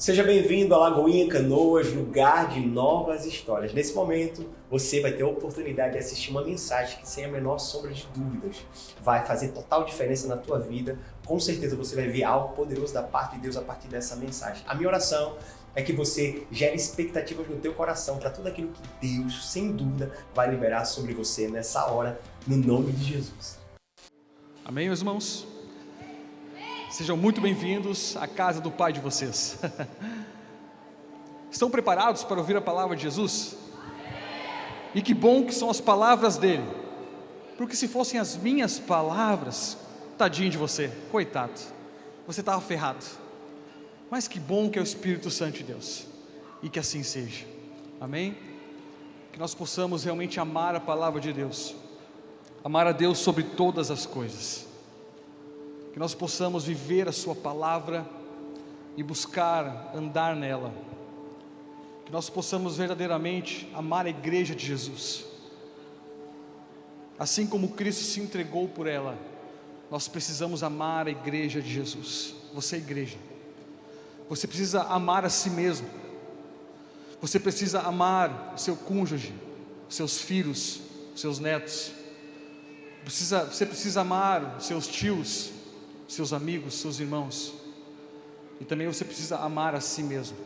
Seja bem-vindo a Lagoinha Canoas, lugar de novas histórias. Nesse momento, você vai ter a oportunidade de assistir uma mensagem que, sem a menor sombra de dúvidas, vai fazer total diferença na tua vida. Com certeza você vai ver algo poderoso da parte de Deus a partir dessa mensagem. A minha oração é que você gere expectativas no teu coração para tudo aquilo que Deus, sem dúvida, vai liberar sobre você nessa hora, no nome de Jesus. Amém, meus irmãos? Sejam muito bem-vindos à casa do Pai de vocês. Estão preparados para ouvir a palavra de Jesus? E que bom que são as palavras dele, porque se fossem as minhas palavras, tadinho de você, coitado, você estava ferrado. Mas que bom que é o Espírito Santo de Deus, e que assim seja. Amém? Que nós possamos realmente amar a palavra de Deus, amar a Deus sobre todas as coisas. Que nós possamos viver a sua palavra e buscar andar nela. Que nós possamos verdadeiramente amar a igreja de Jesus. Assim como Cristo se entregou por ela, nós precisamos amar a igreja de Jesus. Você é igreja. Você precisa amar a si mesmo. Você precisa amar o seu cônjuge, seus filhos, seus netos. Você precisa amar os seus tios, seus amigos, seus irmãos. E também você precisa amar a si mesmo,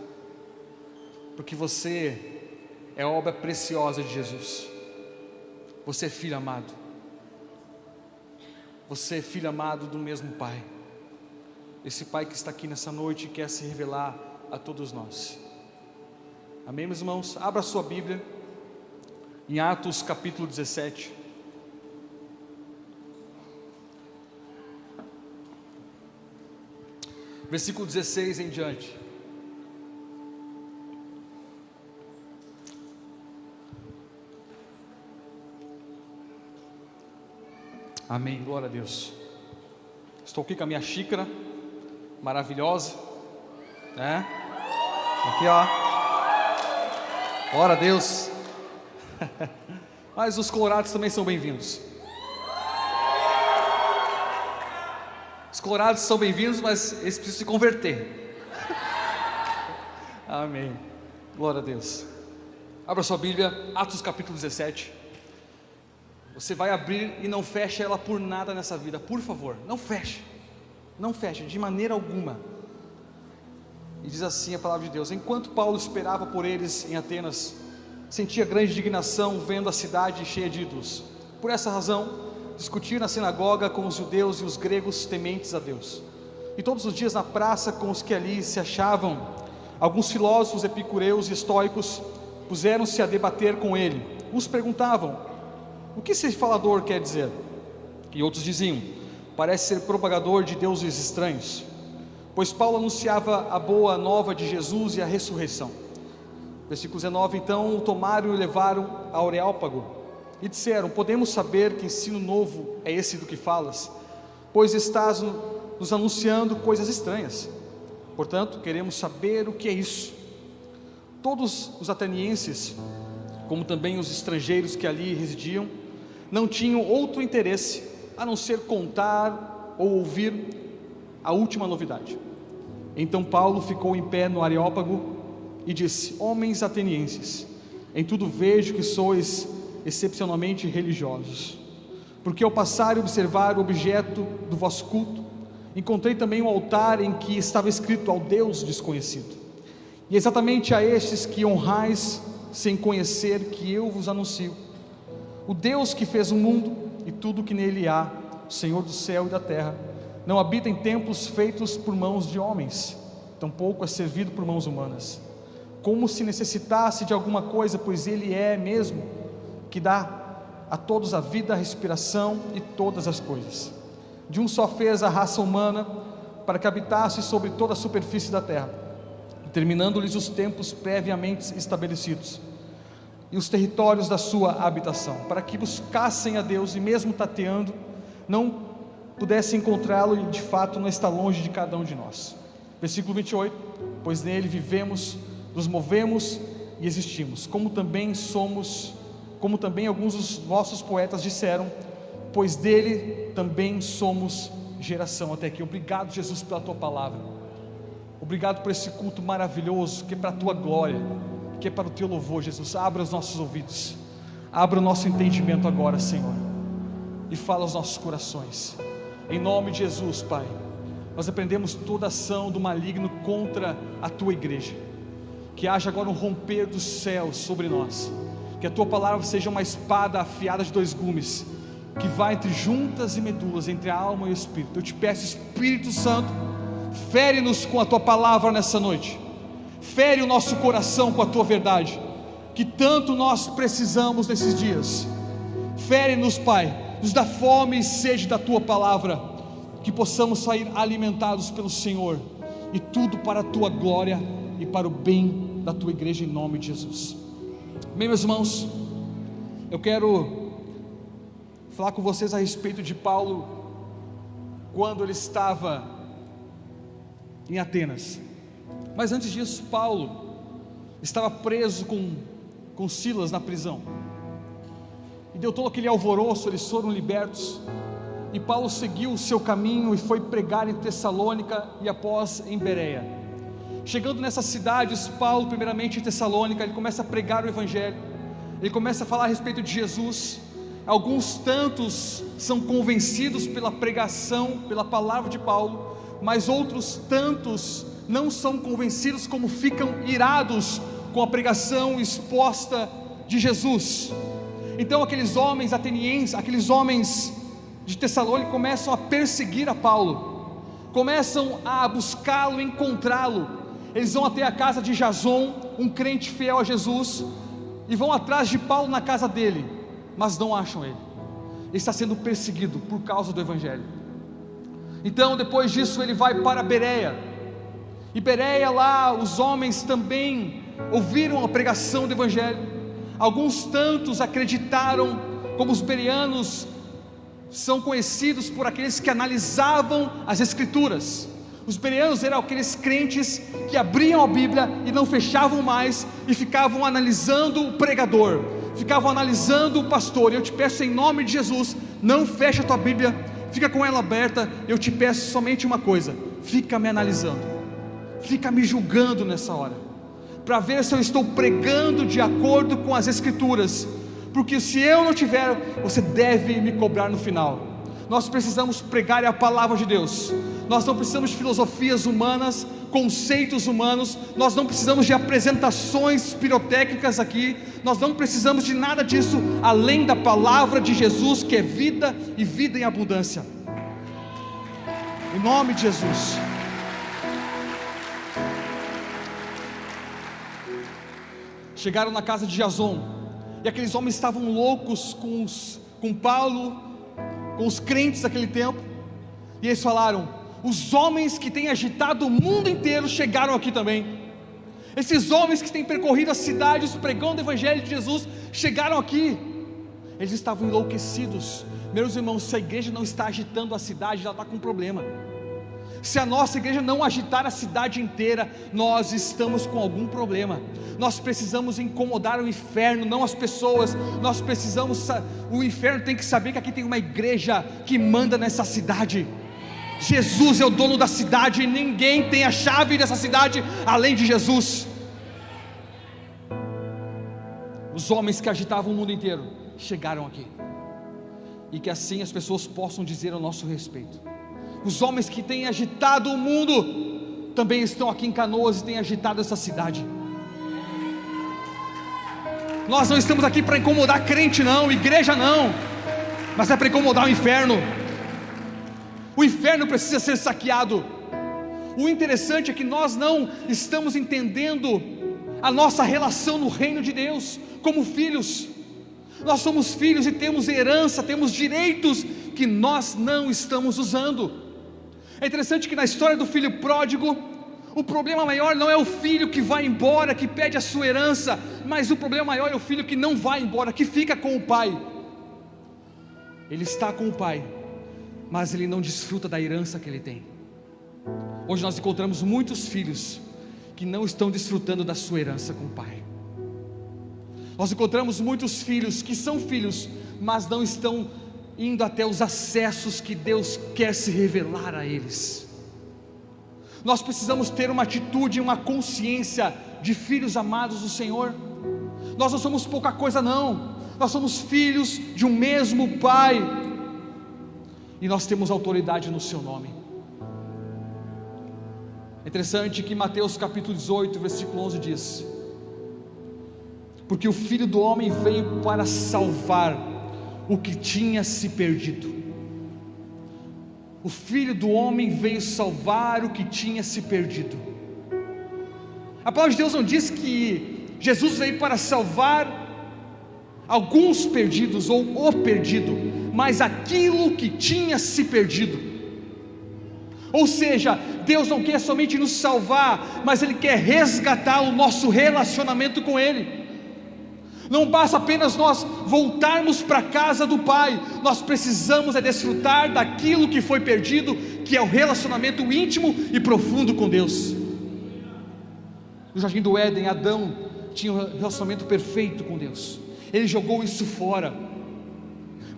porque você é obra preciosa de Jesus. Você é filho amado. Você é filho amado do mesmo Pai. Esse Pai que está aqui nessa noite e quer se revelar a todos nós. Amém, meus irmãos? Abra a sua Bíblia em Atos capítulo 17. Versículo 16 em diante. Amém, glória a Deus. Estou aqui com a minha xícara maravilhosa, né? Aqui, ó. Glória a Deus. Mas os colorados também são bem-vindos. Os colorados são bem-vindos, mas eles precisam se converter. Amém. Glória a Deus. Abra sua Bíblia, Atos capítulo 17. Você vai abrir e não feche ela por nada nessa vida. Por favor, não feche. Não feche, de maneira alguma. E diz assim a palavra de Deus: enquanto Paulo esperava por eles em Atenas, sentia grande indignação vendo a cidade cheia de ídolos. Por essa razão, discutir na sinagoga com os judeus e os gregos tementes a Deus. E todos os dias na praça com os que ali se achavam, alguns filósofos epicureus e estoicos puseram-se a debater com ele. Uns perguntavam: o que esse falador quer dizer? E outros diziam: parece ser propagador de deuses estranhos. Pois Paulo anunciava a boa nova de Jesus e a ressurreição. Versículo 19: então o tomaram e o levaram ao Areópago e disseram: podemos saber que ensino novo é esse do que falas? Pois estás nos anunciando coisas estranhas. Portanto, queremos saber o que é isso. Todos os atenienses, como também os estrangeiros que ali residiam, não tinham outro interesse a não ser contar ou ouvir a última novidade. Então Paulo ficou em pé no Areópago e disse: homens atenienses, em tudo vejo que sois excepcionalmente religiosos, porque ao passar e observar o objeto do vosso culto, encontrei também um altar em que estava escrito: ao Deus desconhecido. E é exatamente a estes que honrais sem conhecer que eu vos anuncio: o Deus que fez o mundo e tudo o que nele há, o Senhor do céu e da terra, não habita em templos feitos por mãos de homens, tampouco é servido por mãos humanas, como se necessitasse de alguma coisa, pois ele é mesmo que dá a todos a vida, a respiração e todas as coisas. De um só fez a raça humana para que habitasse sobre toda a superfície da terra, determinando-lhes os tempos previamente estabelecidos e os territórios da sua habitação, para que buscassem a Deus e mesmo tateando não pudessem encontrá-lo, e de fato não está longe de cada um de nós. Versículo 28: pois nele vivemos, nos movemos e existimos, como também alguns dos vossos poetas disseram, pois dele também somos geração. Até aqui. Obrigado, Jesus, pela tua palavra. Obrigado por esse culto maravilhoso, que é para a Tua glória, que é para o Teu louvor, Jesus. Abra os nossos ouvidos, abra o nosso entendimento agora, Senhor, e fala aos nossos corações, em nome de Jesus, Pai. Nós repreendemos toda ação do maligno contra a Tua igreja, que haja agora um romper dos céus sobre nós, que a Tua palavra seja uma espada afiada de 2 gumes, que vai entre juntas e medulas, entre a alma e o espírito. Eu te peço, Espírito Santo, fere-nos com a Tua palavra nessa noite, fere o nosso coração com a Tua verdade, que tanto nós precisamos nesses dias. Fere-nos, Pai, nos dá fome e sede da Tua palavra, que possamos sair alimentados pelo Senhor, e tudo para a Tua glória e para o bem da Tua igreja, em nome de Jesus. Bem, meus irmãos, eu quero falar com vocês a respeito de Paulo, quando ele estava em Atenas. Mas antes disso, Paulo estava preso com Silas na prisão, e deu todo aquele alvoroço, eles foram libertos, e Paulo seguiu o seu caminho e foi pregar em Tessalônica e após em Bereia. Chegando nessas cidades, Paulo, primeiramente em Tessalônica, ele começa a pregar o Evangelho, ele começa a falar a respeito de Jesus. Alguns tantos são convencidos pela pregação, pela palavra de Paulo, mas outros tantos não são convencidos, como ficam irados com a pregação exposta de Jesus. Então aqueles homens atenienses, aqueles homens de Tessalônica começam a perseguir a Paulo, começam a buscá-lo, encontrá-lo. Eles vão até a casa de Jason, um crente fiel a Jesus, e vão atrás de Paulo na casa dele, mas não acham ele. Ele está sendo perseguido por causa do Evangelho. Então depois disso ele vai para Bereia, e Bereia, lá os homens também ouviram a pregação do Evangelho. Alguns tantos acreditaram, como os bereanos são conhecidos por aqueles que analisavam as Escrituras. Os bereanos eram aqueles crentes que abriam a Bíblia e não fechavam mais, e ficavam analisando o pregador, ficavam analisando o pastor. E eu te peço, em nome de Jesus, não feche a tua Bíblia, fica com ela aberta. Eu te peço somente uma coisa: fica me analisando, fica me julgando nessa hora, para ver se eu estou pregando de acordo com as Escrituras, porque se eu não tiver, você deve me cobrar no final. Nós precisamos pregar a palavra de Deus. Nós não precisamos de filosofias humanas, conceitos humanos. Nós não precisamos de apresentações pirotécnicas aqui. Nós não precisamos de nada disso, além da palavra de Jesus, que é vida e vida em abundância. Em nome de Jesus. Chegaram na casa de Jason, e aqueles homens estavam loucos com Paulo, com os crentes daquele tempo. E eles falaram: os homens que têm agitado o mundo inteiro chegaram aqui também. Esses homens que têm percorrido as cidades pregando o Evangelho de Jesus chegaram aqui. Eles estavam enlouquecidos. Meus irmãos, se a igreja não está agitando a cidade, ela está com um problema. Se a nossa igreja não agitar a cidade inteira, nós estamos com algum problema. Nós precisamos incomodar o inferno, não as pessoas. Nós precisamos, o inferno tem que saber que aqui tem uma igreja que manda nessa cidade. Jesus é o dono da cidade, e ninguém tem a chave dessa cidade além de Jesus. Os homens que agitavam o mundo inteiro chegaram aqui, e que assim as pessoas possam dizer ao nosso respeito: os homens que têm agitado o mundo também estão aqui em Canoas e têm agitado essa cidade. Nós não estamos aqui para incomodar crente não, igreja não, mas é para incomodar o inferno. O inferno precisa ser saqueado. O interessante é que nós não estamos entendendo a nossa relação no reino de Deus como filhos. Nós somos filhos e temos herança, temos direitos que nós não estamos usando. É interessante que na história do filho pródigo, o problema maior não é o filho que vai embora, que pede a sua herança, mas o problema maior é o filho que não vai embora, que fica com o pai. Ele está com o pai, mas ele não desfruta da herança que ele tem. Hoje nós encontramos muitos filhos que não estão desfrutando da sua herança com o pai. Nós encontramos muitos filhos que são filhos, mas não estão indo até os acessos que Deus quer se revelar a eles. Nós precisamos ter uma atitude, uma consciência de filhos amados do Senhor. Nós não somos pouca coisa não, nós somos filhos de um mesmo Pai, e nós temos autoridade no seu nome. É interessante que Mateus capítulo 18, versículo 11 diz: porque o Filho do Homem veio para salvar o que tinha se perdido. O Filho do Homem veio salvar o que tinha se perdido. A palavra de Deus não diz que Jesus veio para salvar alguns perdidos ou o perdido, mas aquilo que tinha se perdido. Ou seja, Deus não quer somente nos salvar, mas Ele quer resgatar o nosso relacionamento com Ele. Não basta apenas nós voltarmos para a casa do Pai, nós precisamos desfrutar daquilo que foi perdido, que é o relacionamento íntimo e profundo com Deus. No jardim do Éden, Adão tinha um relacionamento perfeito com Deus, ele jogou isso fora.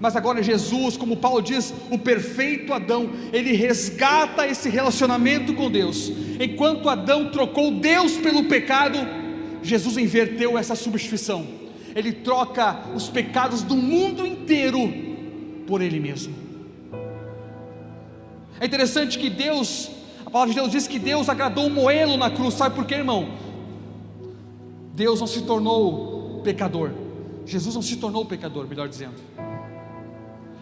Mas agora Jesus, como Paulo diz, o perfeito Adão, ele resgata esse relacionamento com Deus. Enquanto Adão trocou Deus pelo pecado, Jesus inverteu essa substituição. Ele troca os pecados do mundo inteiro por Ele mesmo. É interessante que Deus, a palavra de Deus diz que Deus agradou um moelo na cruz. Sabe por quê, irmão? Deus não se tornou pecador, Jesus não se tornou pecador, melhor dizendo.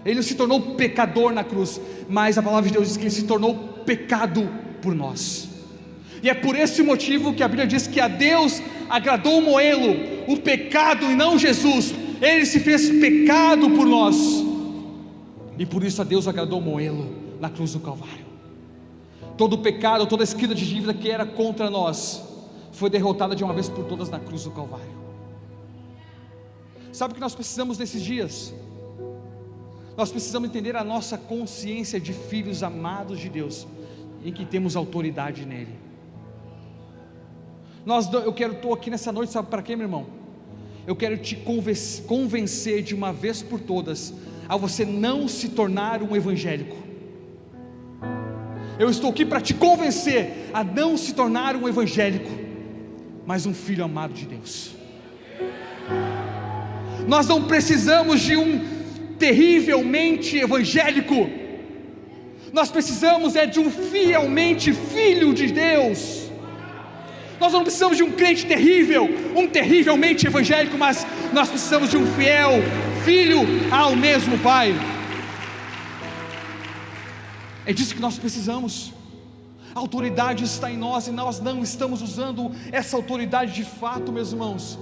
Ele não se tornou pecador na cruz, mas a palavra de Deus diz que Ele se tornou pecado por nós. E é por esse motivo que a Bíblia diz que a Deus agradou o moelo, o pecado, e não Jesus. Ele se fez pecado por nós, e por isso a Deus agradou o moelo na cruz do Calvário. Todo o pecado, toda a escrita de dívida que era contra nós foi derrotada de uma vez por todas na cruz do Calvário. Sabe o que nós precisamos nesses dias? Nós precisamos entender a nossa consciência de filhos amados de Deus, em que temos autoridade nele. Estou aqui nessa noite, sabe para quê, meu irmão? Eu quero te convencer de uma vez por todas a você não se tornar um evangélico. Eu estou aqui para te convencer a não se tornar um evangélico, mas um filho amado de Deus. Nós não precisamos de um terrivelmente evangélico, nós precisamos de um fielmente filho de Deus. Nós não precisamos de um crente terrível, um terrivelmente evangélico, mas nós precisamos de um fiel filho ao mesmo Pai. É disso que nós precisamos. A autoridade está em nós, e nós não estamos usando essa autoridade de fato, meus irmãos.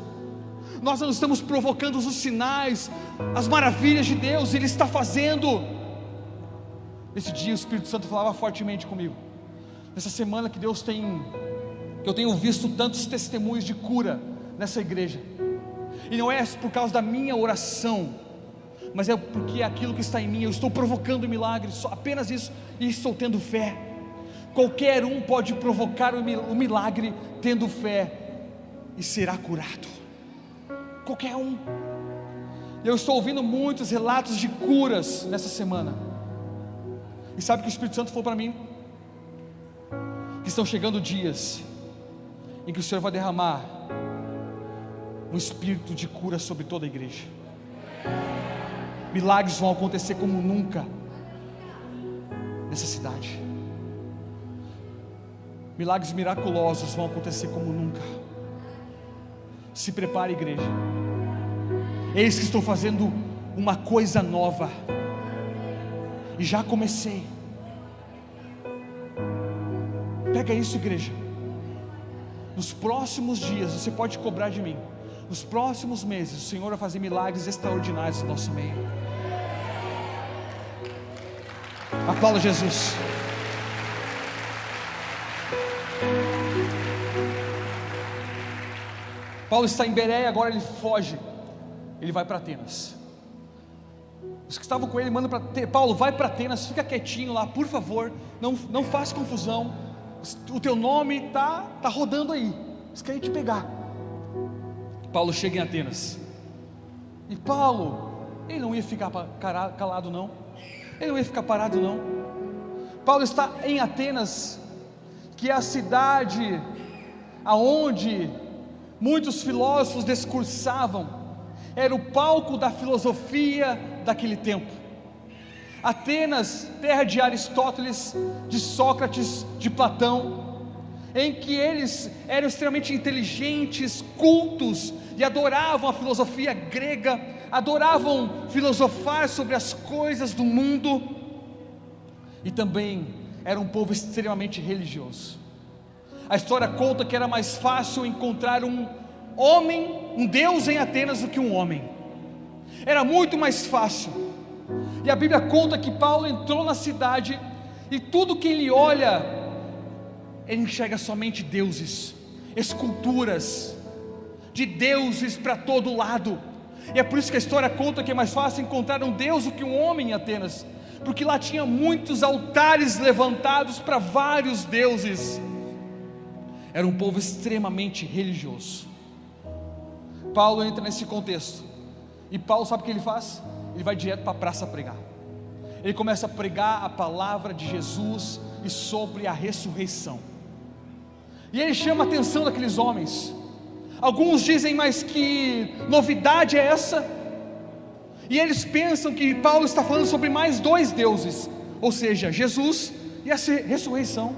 Nós não estamos provocando os sinais, as maravilhas de Deus. Ele está fazendo. Esse dia o Espírito Santo falava fortemente comigo. Nessa semana que eu tenho visto tantos testemunhos de cura nessa igreja, e não é por causa da minha oração, mas é porque aquilo que está em mim, eu estou provocando milagres, apenas isso, e estou tendo fé. Qualquer um pode provocar o milagre tendo fé, e será curado. Qualquer um. Eu estou ouvindo muitos relatos de curas nessa semana, e sabe o que o Espírito Santo falou para mim? Que estão chegando dias em que o Senhor vai derramar um espírito de cura sobre toda a igreja. Milagres vão acontecer como nunca nessa cidade. Milagres miraculosos vão acontecer como nunca. Se prepare, igreja. Eis que estou fazendo uma coisa nova, e já comecei. Pega isso, igreja. Nos próximos dias, você pode cobrar de mim. Nos próximos meses, o Senhor vai fazer milagres extraordinários no nosso meio. Aplauda Jesus. Paulo está em Bereia, agora ele foge. Ele vai para Atenas. Os que estavam com ele mandam para Paulo, vai para Atenas, fica quietinho lá, por favor, não faça confusão. O teu nome está rodando aí, eles querem te pegar. Paulo chega em Atenas, e Paulo, ele não ia ficar calado não, ele não ia ficar parado não. Paulo está em Atenas, que a cidade aonde muitos filósofos discursavam era o palco da filosofia daquele tempo. Atenas, terra de Aristóteles, de Sócrates, de Platão, em que eles eram extremamente inteligentes, cultos, e adoravam a filosofia grega, adoravam filosofar sobre as coisas do mundo, e também era um povo extremamente religioso. A história conta que era mais fácil encontrar um homem, um Deus em Atenas do que um homem, era muito mais fácil. E a Bíblia conta que Paulo entrou na cidade, e tudo que ele olha, ele enxerga somente deuses, esculturas de deuses para todo lado. E é por isso que a história conta que é mais fácil encontrar um Deus do que um homem em Atenas, porque lá tinha muitos altares levantados para vários deuses. Era um povo extremamente religioso. Paulo entra nesse contexto, e Paulo sabe o que ele faz? Ele vai direto para a praça pregar. Ele começa a pregar a palavra de Jesus e sobre a ressurreição. E ele chama a atenção daqueles homens. Alguns dizem, mas que novidade é essa? E eles pensam que Paulo está falando sobre mais dois deuses, ou seja, Jesus e a ressurreição.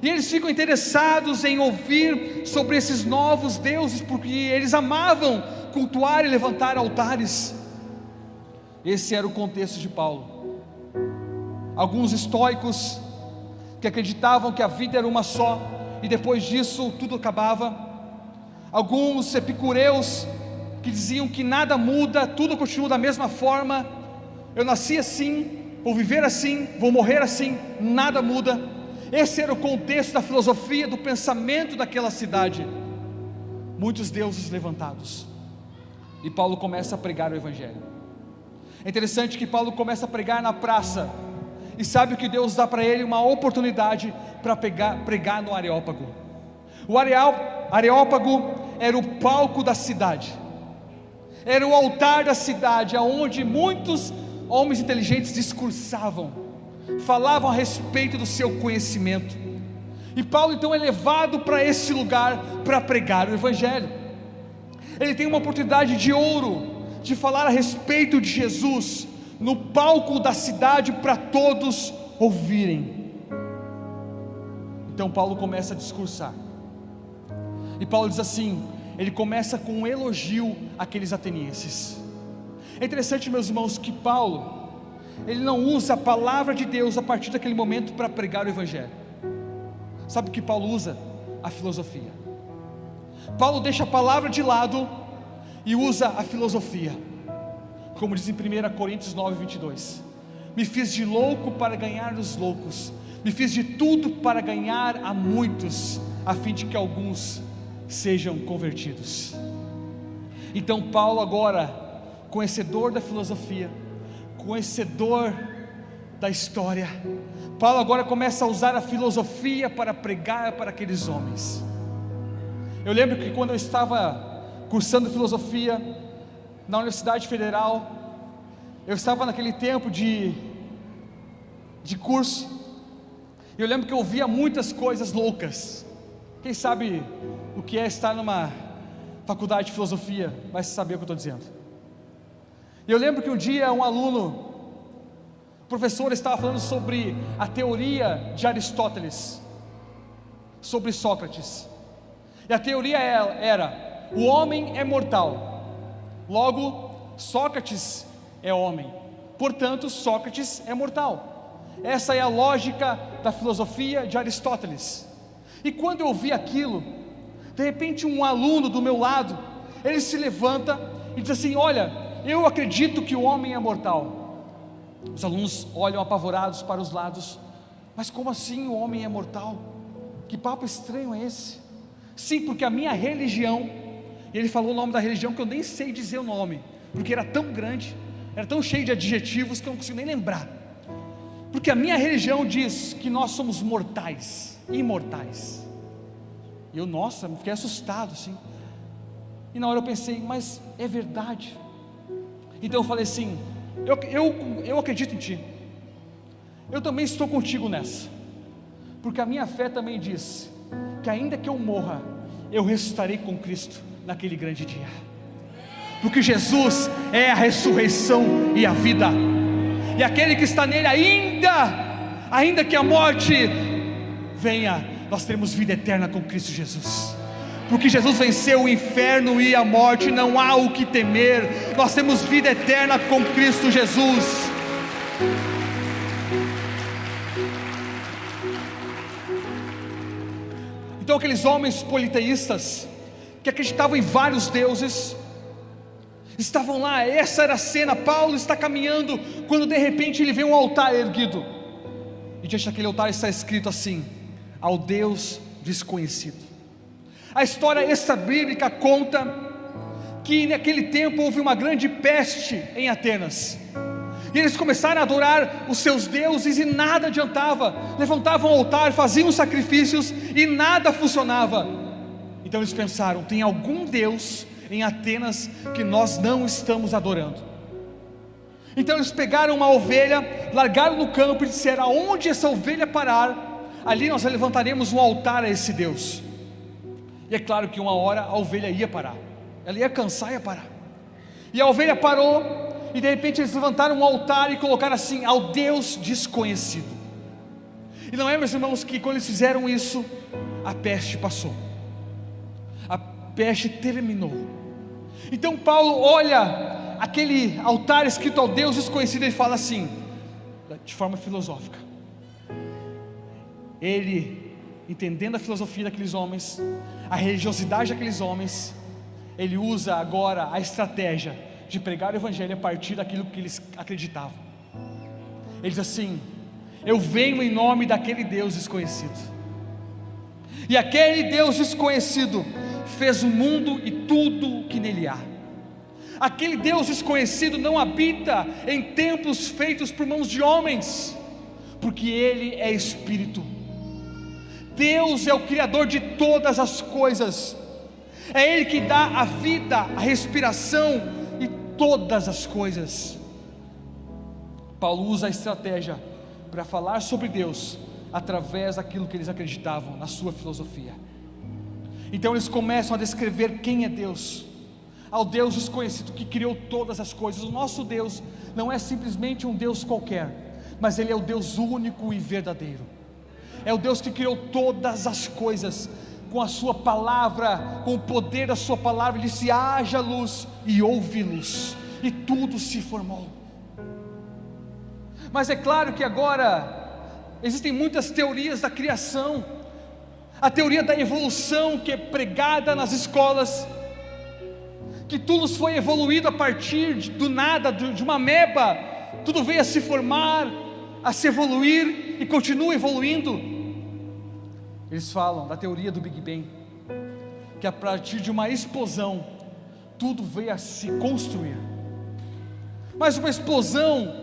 E eles ficam interessados em ouvir sobre esses novos deuses, porque eles amavam cultuar e levantar altares. Esse era o contexto de Paulo. Alguns estoicos que acreditavam que a vida era uma só, e depois disso tudo acabava. Alguns epicureus que diziam que nada muda, tudo continua da mesma forma. Eu nasci assim, vou viver assim, vou morrer assim, nada muda. Esse era o contexto da filosofia, do pensamento daquela cidade. Muitos deuses levantados. E Paulo começa a pregar o Evangelho. É interessante que Paulo começa a pregar na praça, e sabe o que Deus dá para ele? Uma oportunidade para pregar no Areópago. O Areópago era o palco da cidade, era o altar da cidade, onde muitos homens inteligentes discursavam, falavam a respeito do seu conhecimento. E Paulo então é levado para esse lugar para pregar o Evangelho. Ele tem uma oportunidade de ouro de falar a respeito de Jesus no palco da cidade para todos ouvirem. Então Paulo começa a discursar, e Paulo diz assim, ele começa com um elogio àqueles atenienses. É interessante, meus irmãos, que Paulo, ele não usa a palavra de Deus a partir daquele momento para pregar o Evangelho. Sabe o que Paulo usa? A filosofia. Paulo deixa a palavra de lado e usa a filosofia, como diz em 1 Coríntios 9:22, me fiz de louco para ganhar os loucos, me fiz de tudo para ganhar a muitos, a fim de que alguns sejam convertidos. Então Paulo agora, conhecedor da filosofia, conhecedor da história, Paulo agora começa a usar a filosofia para pregar para aqueles homens. Eu lembro que quando eu estava cursando filosofia na Universidade Federal, eu estava naquele tempo de curso, e eu lembro que eu ouvia muitas coisas loucas. Quem sabe o que é estar numa faculdade de filosofia vai saber o que eu estou dizendo. E eu lembro que um dia um aluno, o professor estava falando sobre a teoria de Aristóteles, sobre Sócrates, e a teoria era: o homem é mortal, logo Sócrates é homem, portanto Sócrates é mortal. Essa é a lógica da filosofia de Aristóteles. E quando eu ouvi aquilo, de repente um aluno do meu lado, ele se levanta e diz assim: olha, eu acredito que o homem é mortal. Os alunos olham apavorados para os lados: mas como assim o homem é mortal? Que papo estranho é esse? Sim, porque a minha religião, e ele falou o nome da religião que eu nem sei dizer o nome, porque era tão grande, era tão cheio de adjetivos que eu não consigo nem lembrar. Porque a minha religião diz que nós somos mortais, imortais. E eu, nossa, fiquei assustado assim. E na hora eu pensei: mas é verdade. Então eu falei assim: eu acredito em ti, eu também estou contigo nessa. porque a minha fé também diz que ainda que eu morra, eu ressuscitarei com Cristo naquele grande dia, porque Jesus é a ressurreição e a vida, e aquele que está nele, ainda que a morte venha, nós teremos vida eterna com Cristo Jesus, porque Jesus venceu o inferno e a morte, não há o que temer, nós temos vida eterna com Cristo Jesus. Então aqueles homens politeístas, que acreditavam em vários deuses, estavam lá, essa era a cena. Paulo está caminhando, quando de repente ele vê um altar erguido, e diante daquele altar está escrito assim: ao Deus desconhecido. A história extra-bíblica conta que naquele tempo houve uma grande peste em Atenas, e eles começaram a adorar os seus deuses e nada adiantava, levantavam o altar, faziam sacrifícios e nada funcionava. Então eles pensaram: tem algum Deus em Atenas que nós não estamos adorando. Então eles pegaram uma ovelha, largaram no campo e disseram: aonde essa ovelha parar, ali nós levantaremos um altar a esse Deus. E é claro que uma hora a ovelha ia parar, ela ia cansar e ia parar, e a ovelha parou, e de repente eles levantaram um altar e colocaram assim: ao Deus desconhecido. E não é, meus irmãos, que quando eles fizeram isso, a peste passou, a peste terminou. Então Paulo olha aquele altar escrito ao Deus desconhecido e fala assim, de forma filosófica, ele, entendendo a filosofia daqueles homens, a religiosidade daqueles homens, ele usa agora a estratégia de pregar o evangelho a partir daquilo que eles acreditavam. Ele diz assim: eu venho em nome daquele Deus desconhecido, e aquele Deus desconhecido fez o mundo e tudo o que nele há. Aquele Deus desconhecido não habita em templos feitos por mãos de homens, porque Ele é Espírito. Deus é o Criador de todas as coisas, é Ele que dá a vida, a respiração e todas as coisas. Paulo usa a estratégia para falar sobre Deus através daquilo que eles acreditavam na sua filosofia. Então eles começam a descrever quem é Deus, ao Deus desconhecido que criou todas as coisas. O nosso Deus não é simplesmente um Deus qualquer, mas Ele é o Deus único e verdadeiro, é o Deus que criou todas as coisas, com a sua palavra, com o poder da sua palavra. Ele disse: haja luz, e houve luz, e tudo se formou. Mas é claro que agora existem muitas teorias da criação, a teoria da evolução que é pregada nas escolas, que tudo foi evoluído a partir do nada, de uma ameba, tudo veio a se formar, a se evoluir e continua evoluindo. Eles falam da teoria do Big Bang, que a partir de uma explosão tudo veio a se construir. Mas uma explosão,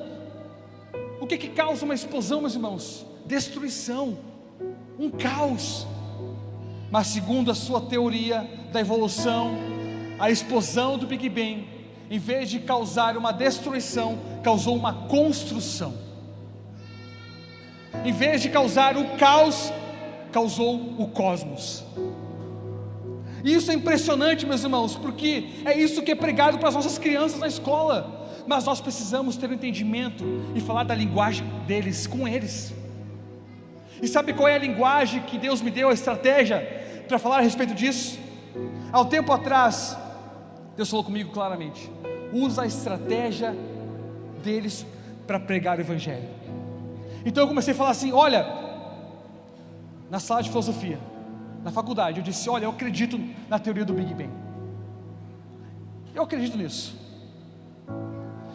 o que causa uma explosão, meus irmãos? Destruição, um caos. Mas segundo a sua teoria da evolução, a explosão do Big Bang, em vez de causar uma destruição, causou uma construção. Em vez de causar o caos, causou o cosmos. E isso é impressionante, meus irmãos, porque é isso que é pregado para as nossas crianças na escola. Mas nós precisamos ter um entendimento e falar da linguagem deles com eles. E sabe qual é a linguagem que Deus me deu, a estratégia para falar a respeito disso? Há um tempo atrás, Deus falou comigo claramente: usa a estratégia deles para pregar o evangelho. Então eu comecei a falar assim: olha, na sala de filosofia, na faculdade, eu disse: olha, eu acredito na teoria do Big Bang, eu acredito nisso,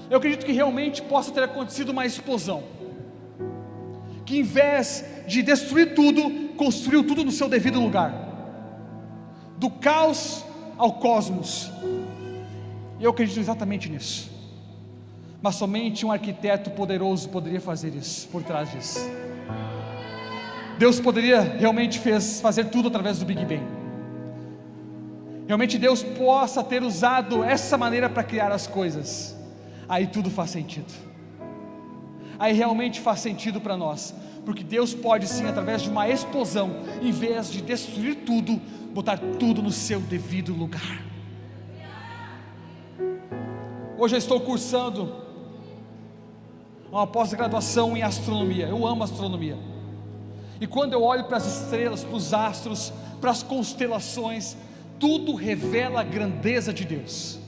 eu acredito que realmente possa ter acontecido uma explosão, que em vez de destruir tudo, construiu tudo no seu devido lugar, do caos ao cosmos. Eu acredito exatamente nisso, mas somente um arquiteto poderoso poderia fazer isso, por trás disso. Deus poderia realmente fazer tudo através do Big Bang. Realmente Deus possa ter usado essa maneira para criar as coisas. Aí tudo faz sentido, aí realmente faz sentido para nós, porque Deus pode sim, através de uma explosão, em vez de destruir tudo, botar tudo no seu devido lugar. Hoje eu estou cursando uma pós-graduação em astronomia. Eu amo astronomia, e quando eu olho para as estrelas, para os astros, para as constelações, tudo revela a grandeza de Deus.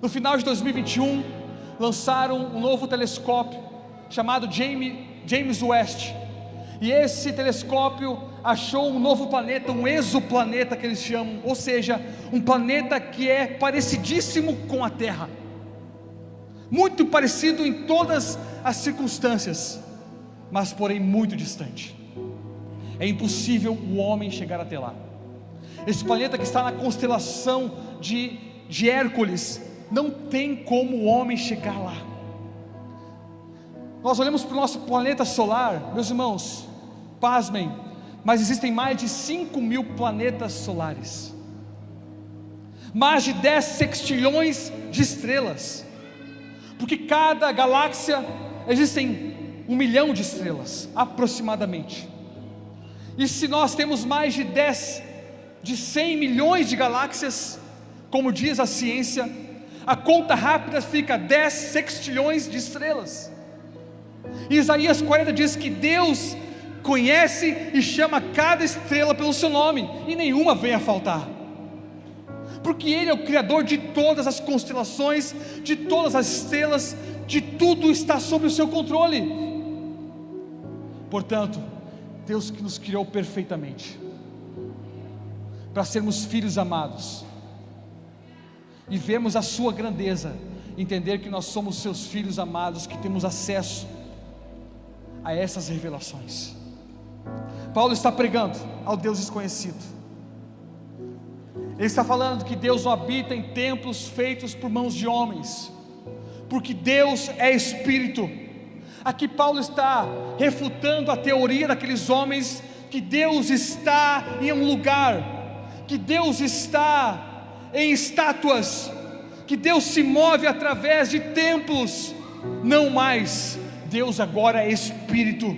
No final de 2021, lançaram um novo telescópio, chamado James West, e esse telescópio achou um novo planeta, um exoplaneta que eles chamam, ou seja, um planeta que é parecidíssimo com a Terra, muito parecido em todas as circunstâncias, mas porém muito distante. É impossível o homem chegar até lá. Esse planeta que está na constelação de Hércules, não tem como o homem chegar lá. Nós olhamos para o nosso planeta solar, meus irmãos, pasmem, mas existem mais de 5.000 planetas solares, mais de 10 sextilhões de estrelas, porque cada galáxia existem 1 milhão de estrelas, aproximadamente. E se nós temos mais de 100 milhões de galáxias, como diz a ciência, a conta rápida fica 10 sextilhões de estrelas. E Isaías 40 diz que Deus conhece e chama cada estrela pelo seu nome, e nenhuma vem a faltar, porque Ele é o Criador de todas as constelações, de todas as estrelas, de tudo está sob o seu controle. Portanto, Deus que nos criou perfeitamente, para sermos filhos amados, e vermos a sua grandeza, entender que nós somos seus filhos amados, que temos acesso a essas revelações. Paulo está pregando ao Deus desconhecido. Ele está falando que Deus não habita em templos feitos por mãos de homens, porque Deus é Espírito. Aqui Paulo está refutando a teoria daqueles homens, que Deus está em um lugar, que Deus está em estátuas, que Deus se move através de templos. Não mais, Deus agora é Espírito.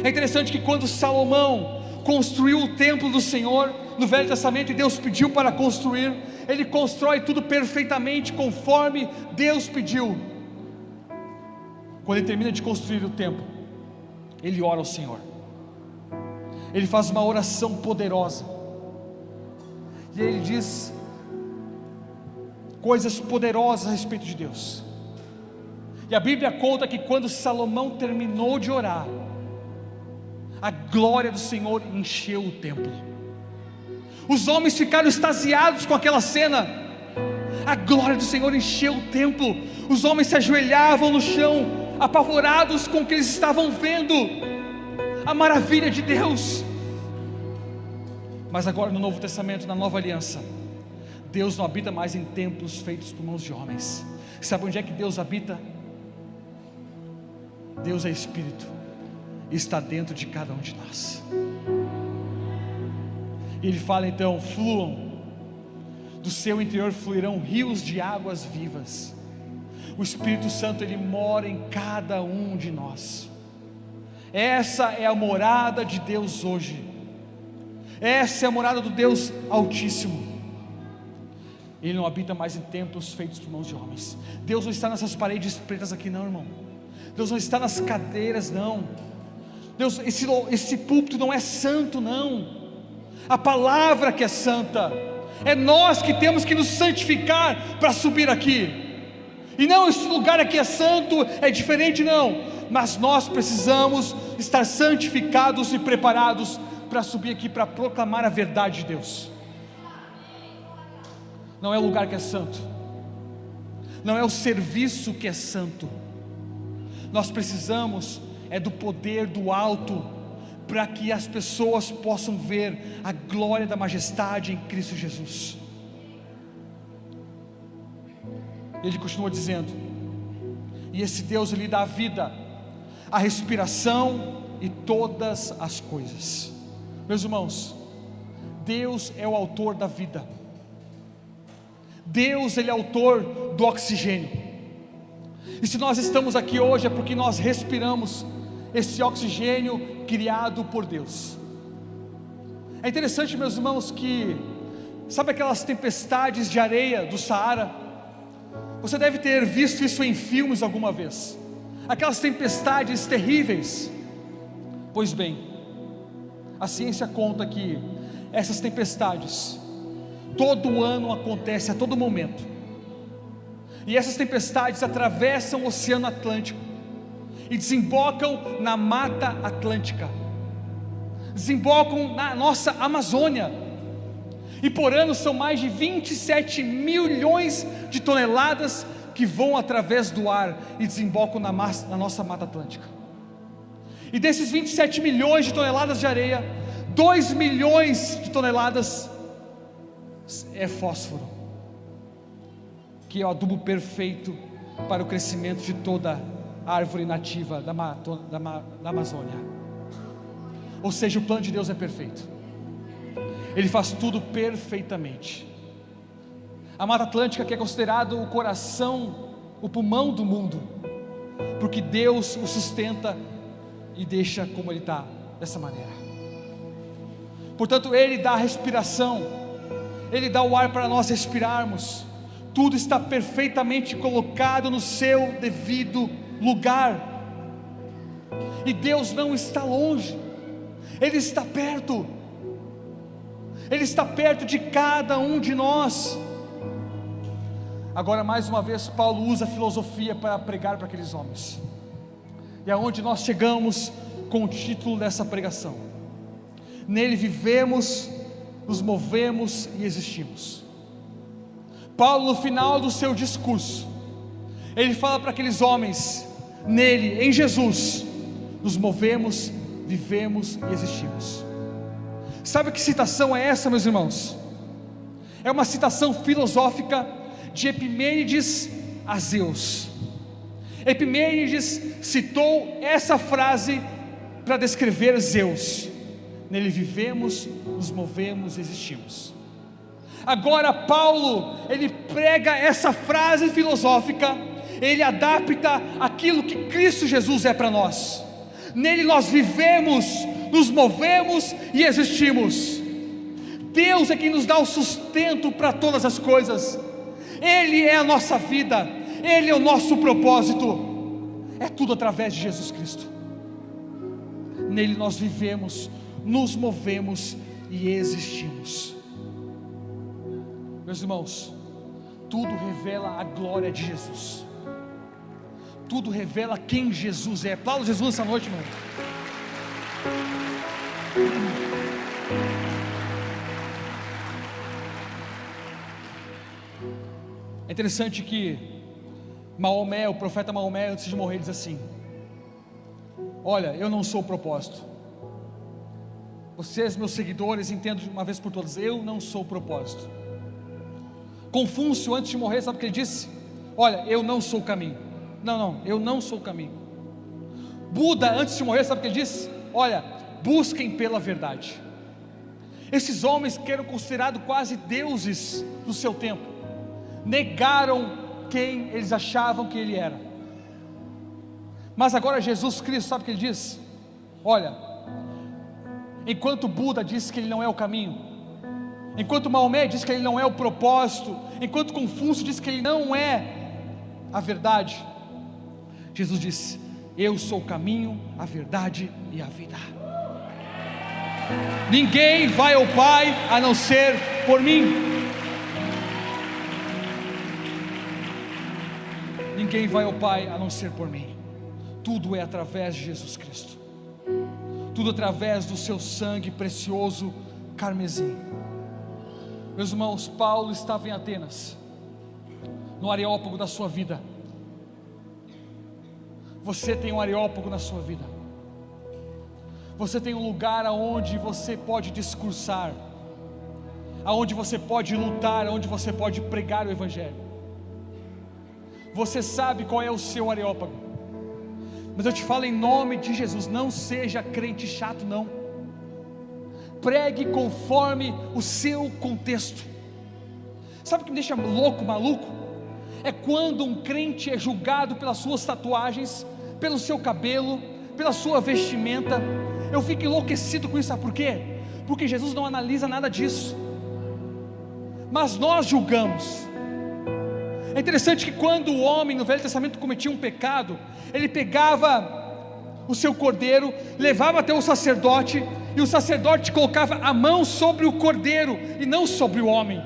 É interessante que quando Salomão construiu o templo do Senhor no Velho Testamento, e Deus pediu para construir, ele constrói tudo perfeitamente conforme Deus pediu. Quando ele termina de construir o templo, ele ora ao Senhor, ele faz uma oração poderosa, e ele diz coisas poderosas a respeito de Deus. E a Bíblia conta que quando Salomão terminou de orar, a glória do Senhor encheu o templo. Os homens ficaram extasiados com aquela cena. A glória do Senhor encheu o templo. Os homens se ajoelhavam no chão, apavorados com o que eles estavam vendo, a maravilha de Deus. Mas agora no Novo Testamento, na Nova Aliança, Deus não habita mais em templos feitos por mãos de homens. Sabe onde é que Deus habita? Deus é Espírito, está dentro de cada um de nós. E Ele fala então: fluam, do seu interior fluirão rios de águas vivas. O Espírito Santo, Ele mora em cada um de nós. Essa é a morada de Deus hoje. Essa é a morada do Deus Altíssimo. Ele não habita mais em templos feitos por mãos de homens. Deus não está nessas paredes pretas aqui não, irmão. Deus não está nas cadeiras não. Deus, esse púlpito não é santo não. A palavra que é santa. É nós que temos que nos santificar para subir aqui. E não, esse lugar aqui é santo, é diferente não. Mas nós precisamos estar santificados e preparados para subir aqui, para proclamar a verdade de Deus. Não é o lugar que é santo, não é o serviço que é santo. Nós precisamos do poder do alto, para que as pessoas possam ver a glória da majestade em Cristo Jesus. Ele continua dizendo: e esse Deus lhe dá a vida, a respiração e todas as coisas. Meus irmãos, Deus é o autor da vida. Deus, Ele é autor do oxigênio. E se nós estamos aqui hoje é porque nós respiramos esse oxigênio criado por Deus. É interessante, meus irmãos, que sabe aquelas tempestades de areia do Saara? Você deve ter visto isso em filmes alguma vez, aquelas tempestades terríveis. Pois bem, a ciência conta que essas tempestades todo ano acontecem, a todo momento, e essas tempestades atravessam o Oceano Atlântico e desembocam na Mata Atlântica, desembocam na nossa Amazônia, e por ano são mais de 27 milhões de toneladas que vão através do ar e desembocam na nossa Mata Atlântica. E desses 27 milhões de toneladas de areia, 2 milhões de toneladas é fósforo, que é o adubo perfeito para o crescimento de toda a árvore nativa da Amazônia. Ou seja, o plano de Deus é perfeito, Ele faz tudo perfeitamente. A Mata Atlântica, que é considerado o coração, o pulmão do mundo, porque Deus o sustenta e deixa como Ele está, dessa maneira. Portanto, Ele dá a respiração, Ele dá o ar para nós respirarmos, tudo está perfeitamente colocado no seu devido lugar, e Deus não está longe, Ele está perto, Ele está perto de cada um de nós. Agora, mais uma vez, Paulo usa a filosofia para pregar para aqueles homens, e aonde nós chegamos com o título dessa pregação: nele vivemos, nos movemos e existimos. Paulo, no final do seu discurso, ele fala para aqueles homens: nele, em Jesus, nos movemos, vivemos e existimos. Sabe que citação é essa, meus irmãos? É uma citação filosófica de Epimênides a Zeus. Epimênides citou essa frase para descrever Zeus: nele vivemos, nos movemos e existimos. Agora Paulo, ele prega essa frase filosófica, ele adapta aquilo que Cristo Jesus é para nós. Nele nós vivemos, nos movemos e existimos. Deus é quem nos dá o sustento para todas as coisas, Ele é a nossa vida, Ele é o nosso propósito, é tudo através de Jesus Cristo. Nele nós vivemos, nos movemos e existimos. Meus irmãos, tudo revela a glória de Jesus, tudo revela quem Jesus é. Aplauda Jesus essa noite, meu irmão. É interessante que Maomé, o profeta Maomé, antes de morrer, diz assim: olha, eu não sou o propósito. Vocês, meus seguidores, entendam de uma vez por todas, eu não sou o propósito. Confúcio, antes de morrer, sabe o que ele disse? Olha, eu não sou o caminho. Não, eu não sou o caminho. Buda, antes de morrer, sabe o que ele disse? Olha, busquem pela verdade. Esses homens que eram considerados quase deuses do seu tempo, negaram quem eles achavam que ele era. Mas agora Jesus Cristo, sabe o que ele diz? Olha, enquanto Buda disse que ele não é o caminho, enquanto Maomé disse que ele não é o propósito, enquanto Confúcio disse que ele não é a verdade, Jesus disse: eu sou o caminho, a verdade e a vida. Ninguém vai ao Pai a não ser por mim. Ninguém vai ao Pai a não ser por mim. Tudo é através de Jesus Cristo, tudo através do seu sangue precioso carmesim. Meus irmãos, Paulo estava em Atenas, no areópago da sua vida. Você tem um areópago na sua vida. Você tem um lugar aonde você pode discursar, aonde você pode lutar, aonde você pode pregar o Evangelho. Você sabe qual é o seu areópago. Mas eu te falo em nome de Jesus, não seja crente chato não. Pregue conforme o seu contexto. Sabe o que me deixa louco, maluco? É quando um crente é julgado pelas suas tatuagens, pelo seu cabelo, pela sua vestimenta. Eu fico enlouquecido com isso, sabe por quê? Porque Jesus não analisa nada disso, mas nós julgamos. É interessante que quando o homem no Velho Testamento cometia um pecado, ele pegava o seu cordeiro, levava até o sacerdote, e o sacerdote colocava a mão sobre o cordeiro e não sobre o homem,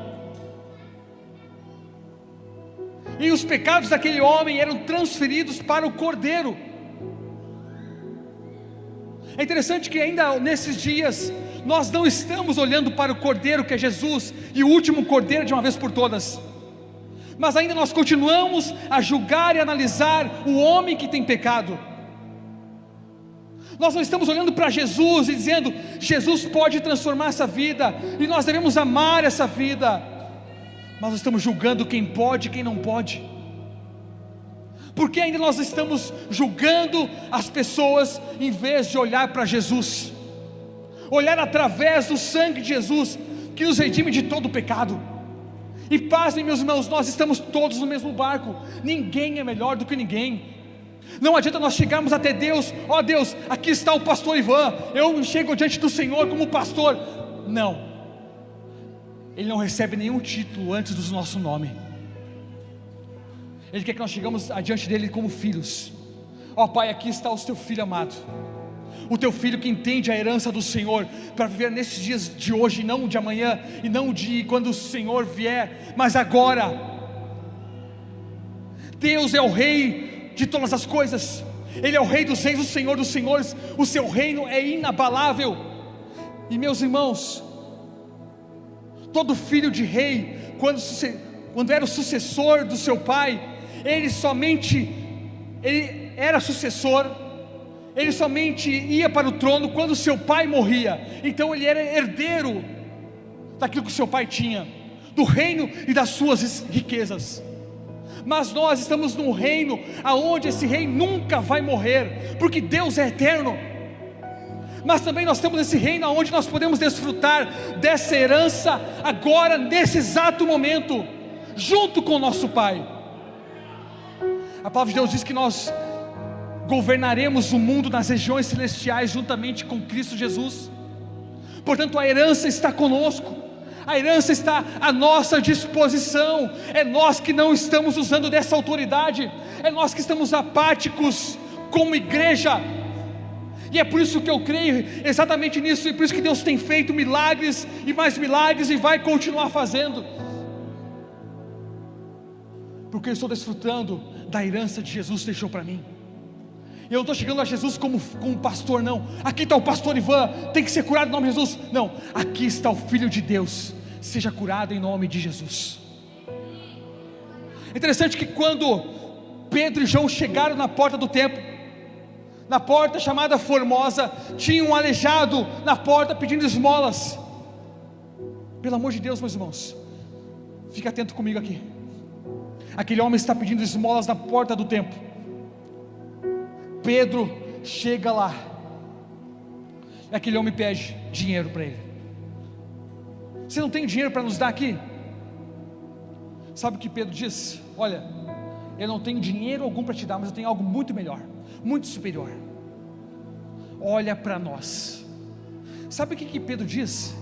e os pecados daquele homem eram transferidos para o cordeiro. É interessante que ainda nesses dias nós não estamos olhando para o cordeiro que é Jesus, e o último cordeiro de uma vez por todas, mas ainda nós continuamos a julgar e analisar o homem que tem pecado. Nós não estamos olhando para Jesus e dizendo: Jesus pode transformar essa vida, e nós devemos amar essa vida, mas nós estamos julgando quem pode e quem não pode. Porque ainda nós estamos julgando as pessoas, em vez de olhar para Jesus, olhar através do sangue de Jesus, que nos redime de todo o pecado. E pasmem, meus irmãos, nós estamos todos no mesmo barco, ninguém é melhor do que ninguém. Não adianta nós chegarmos até Deus: ó Deus, aqui está o pastor Ivan, eu chego diante do Senhor como pastor. Não, Ele não recebe nenhum título antes do nosso nome. Ele quer que nós chegamos adiante dele como filhos. Ó Pai, aqui está o teu filho amado, o teu filho que entende a herança do Senhor, para viver nesses dias de hoje, não de amanhã, e não de quando o Senhor vier, mas agora. Deus é o Rei de todas as coisas, Ele é o Rei dos reis, o Senhor dos senhores, o seu reino é inabalável. E meus irmãos, todo filho de rei, quando era o sucessor do seu pai, ele era sucessor, ele somente ia para o trono quando seu pai morria. Então ele era herdeiro daquilo que o seu pai tinha, do reino e das suas riquezas. Mas nós estamos num reino aonde esse rei nunca vai morrer, porque Deus é eterno. Mas também nós temos esse reino aonde nós podemos desfrutar dessa herança agora, nesse exato momento, junto com o nosso Pai. A palavra de Deus diz que nós governaremos o mundo nas regiões celestiais juntamente com Cristo Jesus. Portanto, a herança está conosco, a herança está à nossa disposição. É nós que não estamos usando dessa autoridade, é nós que estamos apáticos como igreja. E é por isso que eu creio exatamente nisso, e por isso que Deus tem feito milagres e mais milagres, e vai continuar fazendo, porque eu estou desfrutando da herança de Jesus que deixou para mim. Eu não estou chegando a Jesus como pastor, não. Aqui está o pastor Ivan, tem que ser curado em nome de Jesus. Não, aqui está o Filho de Deus, seja curado em nome de Jesus. É interessante que quando Pedro e João chegaram na porta do templo, na porta chamada Formosa, tinha um aleijado na porta pedindo esmolas. Pelo amor de Deus, meus irmãos, fica atento comigo aqui. Aquele homem está pedindo esmolas na porta do templo. Pedro chega lá, e aquele homem pede dinheiro para ele. Você não tem dinheiro para nos dar aqui? Sabe o que Pedro diz? Olha, eu não tenho dinheiro algum para te dar, mas eu tenho algo muito melhor, muito superior. Olha para nós. Sabe o que Pedro diz?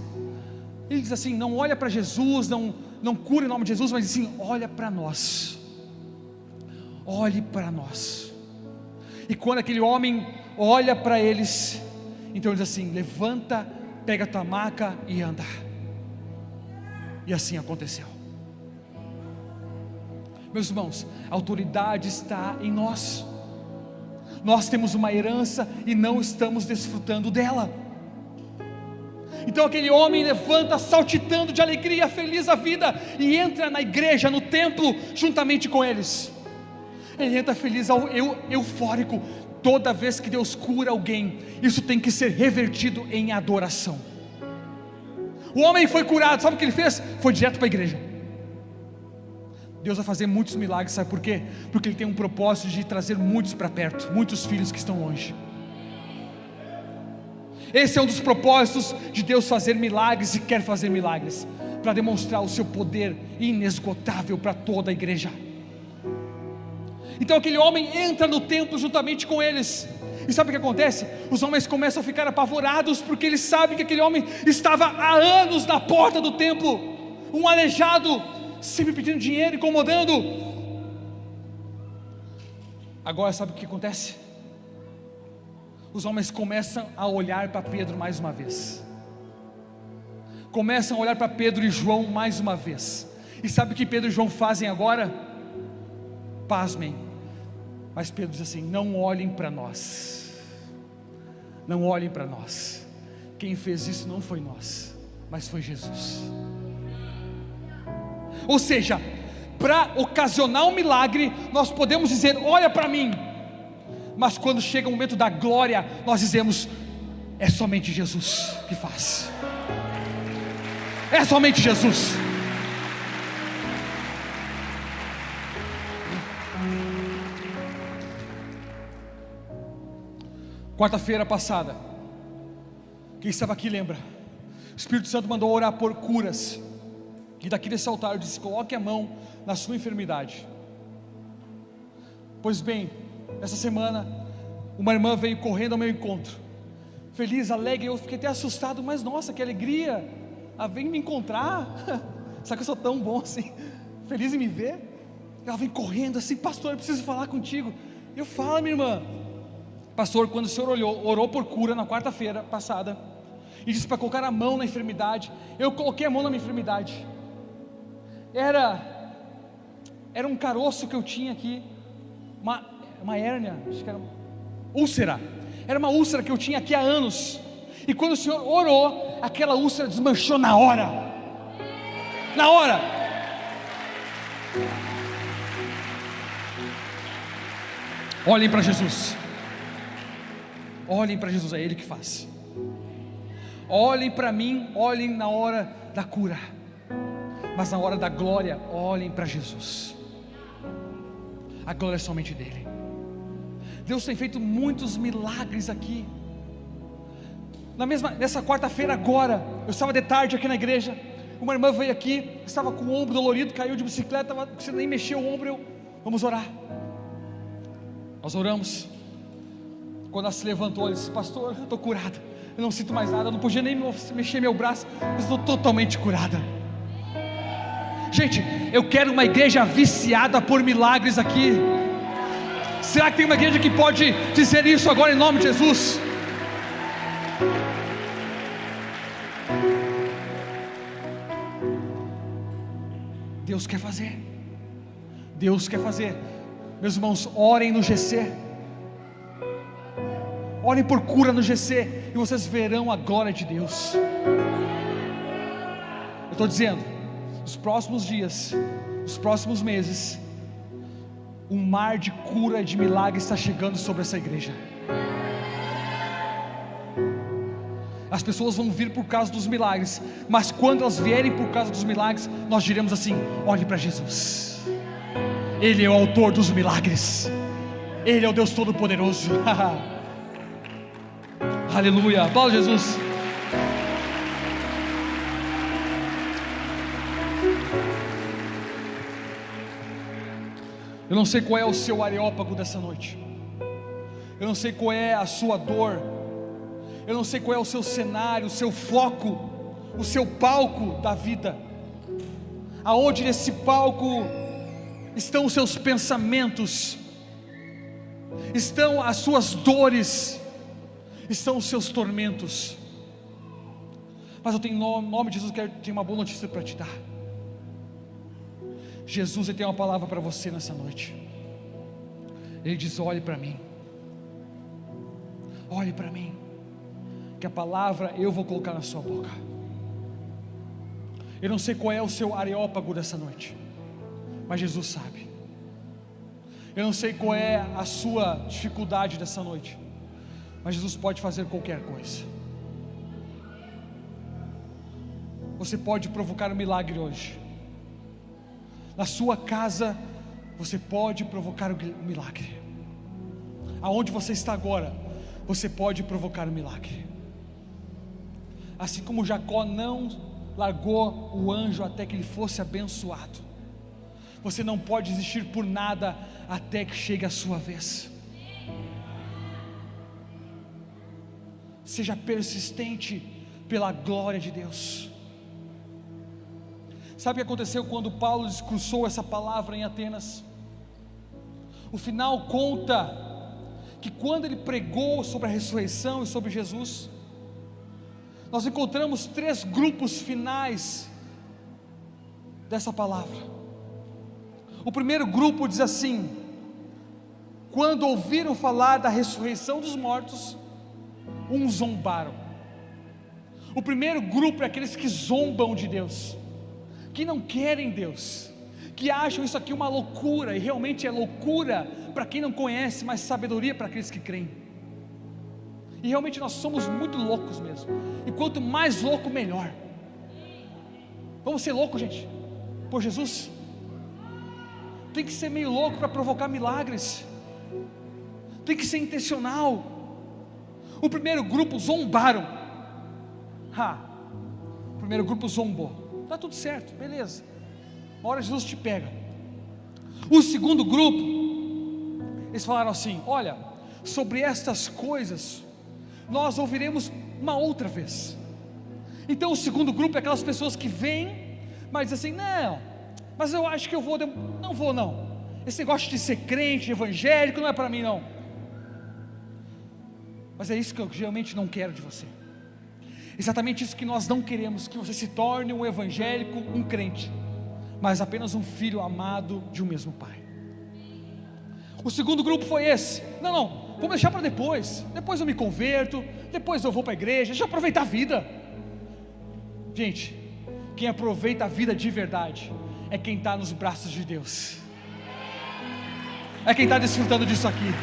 Ele diz assim: não olha para Jesus, não cura em nome de Jesus, mas assim: olha para nós, olhe para nós. E quando aquele homem olha para eles, então ele diz assim: levanta, pega a tua maca e anda. E assim aconteceu. Meus irmãos, a autoridade está em nós. Nós temos uma herança e não estamos desfrutando dela. Então aquele homem levanta, saltitando de alegria, feliz da vida, e entra na igreja, no templo, juntamente com eles. Ele entra feliz, eufórico. Toda vez que Deus cura alguém, isso tem que ser revertido em adoração. O homem foi curado, sabe o que ele fez? Foi direto para a igreja. Deus vai fazer muitos milagres, sabe por quê? Porque Ele tem um propósito de trazer muitos para perto, muitos filhos que estão longe. Esse é um dos propósitos de Deus fazer milagres, e quer fazer milagres, para demonstrar o seu poder inesgotável para toda a igreja. Então aquele homem entra no templo juntamente com eles, E sabe o que acontece? Os homens começam a ficar apavorados, porque eles sabem que aquele homem estava há anos na porta do templo, um aleijado, sempre pedindo dinheiro, incomodando. Agora sabe o que acontece? Os homens começam a olhar para Pedro mais uma vez, começam a olhar para Pedro e João mais uma vez. E sabe o que Pedro e João fazem agora? Pasmem. Mas Pedro diz assim: não olhem para nós, não olhem para nós, quem fez isso não foi nós, mas foi Jesus. Ou seja, para ocasionar um milagre, nós podemos dizer: olha para mim. Mas quando chega o momento da glória, nós dizemos: é somente Jesus que faz, é somente Jesus. Quarta-feira passada, quem estava aqui lembra, o Espírito Santo mandou orar por curas, e daqui desse altar eu disse: coloque a mão na sua enfermidade. Pois bem, essa semana uma irmã veio correndo ao meu encontro, feliz, alegre. Eu fiquei até assustado, mas nossa, que alegria, ela vem me encontrar. Sabe que eu sou tão bom assim, feliz em me ver? Ela vem correndo assim: pastor, eu preciso falar contigo. Eu falo: minha irmã. Pastor, quando o senhor orou por cura na quarta-feira passada, e disse para colocar a mão na enfermidade, eu coloquei a mão na minha enfermidade. Era um caroço que eu tinha aqui, uma hérnia, acho que era uma úlcera. Era uma úlcera que eu tinha aqui há anos. E quando o senhor orou, aquela úlcera desmanchou na hora. Na hora. Olhem para Jesus. Olhem para Jesus, é Ele que faz. Olhem para mim, olhem na hora da cura, mas na hora da glória, olhem para Jesus. A glória é somente dele. Deus tem feito muitos milagres aqui. Nessa quarta-feira agora, eu estava de tarde aqui na igreja, uma irmã veio aqui, estava com o ombro dolorido, caiu de bicicleta, você nem mexeu o ombro. Vamos orar. Nós oramos. Quando ela se levantou, ela disse: pastor, eu estou curada, eu não sinto mais nada, eu não podia nem mexer meu braço, mas estou totalmente curada. Gente, eu quero uma igreja viciada por milagres aqui. Será que tem uma igreja que pode dizer isso agora em nome de Jesus? Deus quer fazer. Deus quer fazer. Meus irmãos, orem no GC. Orem por cura no GC, e vocês verão a glória de Deus. Eu estou dizendo, nos próximos dias, nos próximos meses, um mar de cura e de milagres está chegando sobre essa igreja. As pessoas vão vir por causa dos milagres, mas quando elas vierem por causa dos milagres, nós diremos assim: olhe para Jesus, Ele é o autor dos milagres, Ele é o Deus Todo-Poderoso. Aleluia, aplauda Jesus. Eu não sei qual é o seu areópago dessa noite, eu não sei qual é a sua dor, eu não sei qual é o seu cenário, o seu foco, o seu palco da vida, aonde nesse palco estão os seus pensamentos, estão as suas dores, estão os seus tormentos. Mas eu tenho, em nome de Jesus, tenho uma boa notícia para te dar. Jesus, Ele tem uma palavra para você nessa noite. Ele diz: olhe para mim, olhe para mim, que a palavra eu vou colocar na sua boca. Eu não sei qual é o seu areópago dessa noite, mas Jesus sabe. Eu não sei qual é a sua dificuldade dessa noite, mas Jesus pode fazer qualquer coisa. Você pode provocar um milagre hoje. Na sua casa, você pode provocar um milagre. Aonde você está agora, você pode provocar um milagre. Assim como Jacó não largou o anjo até que ele fosse abençoado, você não pode desistir por nada até que chegue a sua vez. seja persistente pela glória de Deus. Sabe o que aconteceu quando Paulo discursou essa palavra em Atenas? O final conta que quando ele pregou sobre a ressurreição e sobre Jesus, nós encontramos 3 grupos finais dessa palavra. O primeiro grupo diz assim: quando ouviram falar da ressurreição dos mortos, uns zombaram. O primeiro grupo é aqueles que zombam de Deus, que não querem Deus, que acham isso aqui uma loucura, e realmente é loucura para quem não conhece, mas sabedoria para aqueles que creem. E realmente nós somos muito loucos mesmo, e quanto mais louco, melhor. Vamos ser loucos, gente, por Jesus. Tem que ser meio louco para provocar milagres, tem que ser intencional. O primeiro grupo zombaram. O primeiro grupo zombou. Está tudo certo, beleza, uma hora Jesus te pega. O segundo grupo, eles falaram assim: olha, sobre estas coisas nós ouviremos uma outra vez. Então o segundo grupo é aquelas pessoas que vêm, mas dizem assim: não, mas eu acho que eu vou, não vou não, esse negócio de ser crente, evangélico, não é para mim não. Mas é isso que eu geralmente não quero de você, exatamente isso que nós não queremos, que você se torne um evangélico, um crente, mas apenas um filho amado de um mesmo pai. O segundo grupo foi esse: não, vamos deixar para depois eu me converto, depois eu vou para a igreja, deixa eu aproveitar a vida. Gente, quem aproveita a vida de verdade é quem está nos braços de Deus, é quem está desfrutando disso aqui.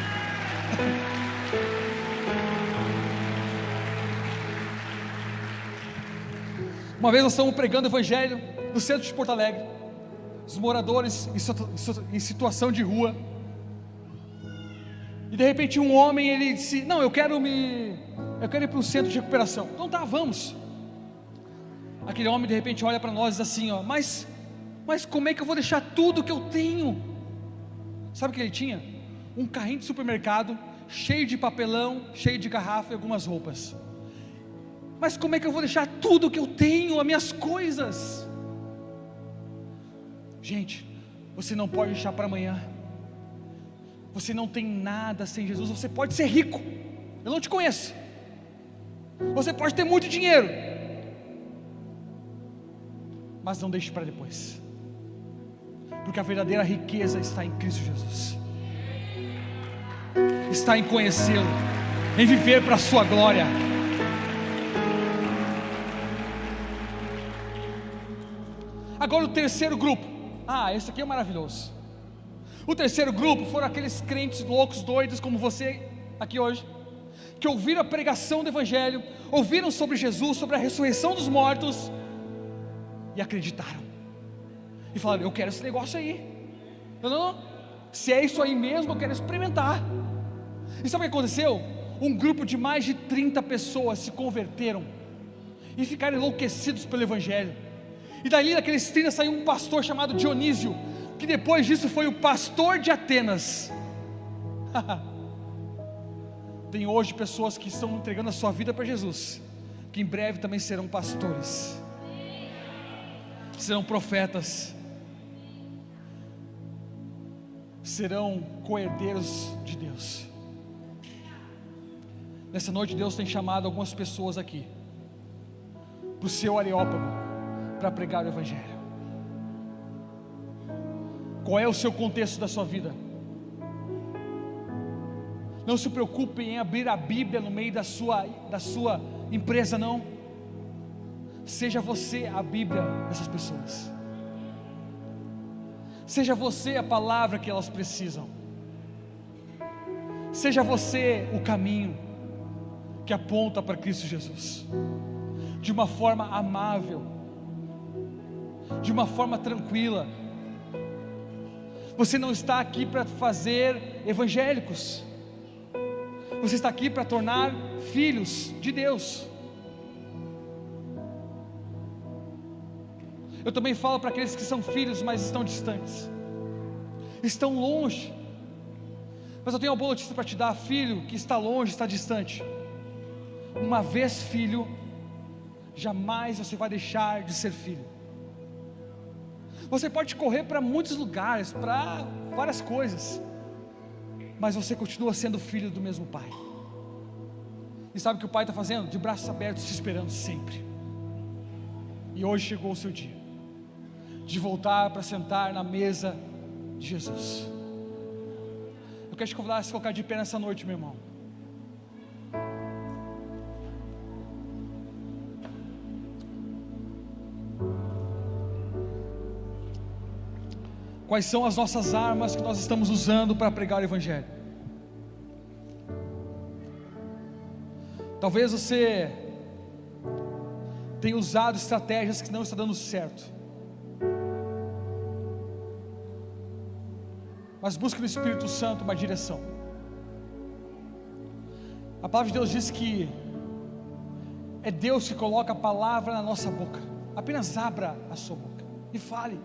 Uma vez nós estamos pregando o evangelho no centro de Porto Alegre, os moradores em situação de rua, e de repente um homem, ele disse: não, eu quero ir para um centro de recuperação. Então tá, vamos. Aquele homem de repente olha para nós e diz assim: ó, mas como é que eu vou deixar tudo que eu tenho? Sabe o que ele tinha? Um carrinho de supermercado, cheio de papelão, cheio de garrafa e algumas roupas. Mas como é que eu vou deixar tudo que eu tenho, as minhas coisas? Gente, você não pode deixar para amanhã. Você não tem nada sem Jesus. Você pode ser rico, eu não te conheço, você pode ter muito dinheiro, mas não deixe para depois, porque a verdadeira riqueza está em Cristo Jesus, está em conhecê-lo, em viver para a sua glória. Agora o terceiro grupo, esse aqui é maravilhoso. O terceiro grupo foram aqueles crentes loucos, doidos como você aqui hoje, que ouviram a pregação do evangelho, ouviram sobre Jesus, sobre a ressurreição dos mortos, e acreditaram, e falaram: eu quero esse negócio aí, não, se é isso aí mesmo, eu quero experimentar. E sabe o que aconteceu? Um grupo de mais de 30 pessoas se converteram, e ficaram enlouquecidos pelo evangelho. E dali daqueles 30 saiu um pastor chamado Dionísio, que depois disso foi o pastor de Atenas. Tem hoje pessoas que estão entregando a sua vida para Jesus, que em breve também serão pastores, serão profetas, serão co-herdeiros de Deus. Nessa noite Deus tem chamado algumas pessoas aqui para o seu Areópago, para pregar o evangelho. Qual é o seu contexto da sua vida? Não se preocupe em abrir a Bíblia no meio da sua empresa, não. Seja você a Bíblia dessas pessoas, seja você a palavra que elas precisam, seja você o caminho que aponta para Cristo Jesus, de uma forma amável, de uma forma tranquila. Você não está aqui para fazer evangélicos, você está aqui para tornar filhos de Deus. Eu também falo para aqueles que são filhos, mas estão distantes, estão longe. Mas eu tenho uma boa notícia para te dar: filho que está longe, está distante. uma vez filho, jamais você vai deixar de ser filho. Você pode correr para muitos lugares, para várias coisas, mas você continua sendo filho do mesmo pai. E sabe o que o pai está fazendo? De braços abertos, te esperando sempre. E hoje chegou o seu dia de voltar para sentar na mesa de Jesus. Eu quero te convidar a se colocar de pé nessa noite, meu irmão. Quais são as nossas armas que nós estamos usando para pregar o Evangelho? Talvez você tenha usado estratégias que não estão dando certo, mas busque no Espírito Santo uma direção. A palavra de Deus diz que é Deus que coloca a palavra na nossa boca. Apenas abra a sua boca e fale.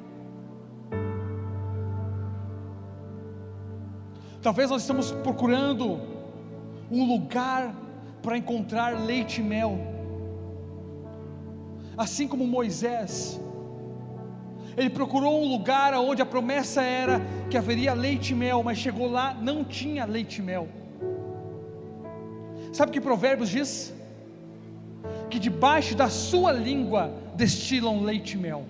Talvez nós estamos procurando um lugar para encontrar leite e mel, assim como Moisés. Ele procurou um lugar onde a promessa era que haveria leite e mel, mas chegou lá, não tinha leite e mel. Sabe o que Provérbios diz? Que debaixo da sua língua destilam leite e mel.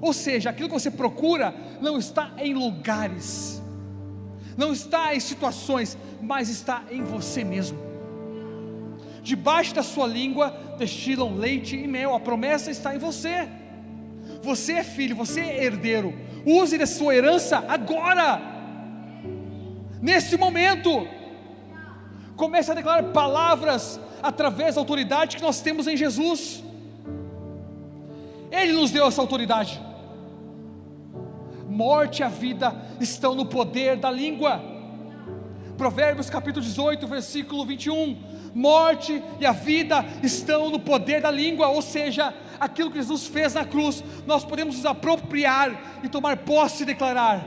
Ou seja, aquilo que você procura não está em lugares, não está em situações, mas está em você mesmo. Debaixo da sua língua destilam leite e mel. A promessa está em você. Você é filho, você é herdeiro. Use da sua herança agora, nesse momento. Comece a declarar palavras através da autoridade que nós temos em Jesus. Ele nos deu essa autoridade. Morte e a vida estão no poder da língua. Provérbios capítulo 18, versículo 21. Morte e a vida estão no poder da língua. Ou seja, aquilo que Jesus fez na cruz, nós podemos nos apropriar e tomar posse e declarar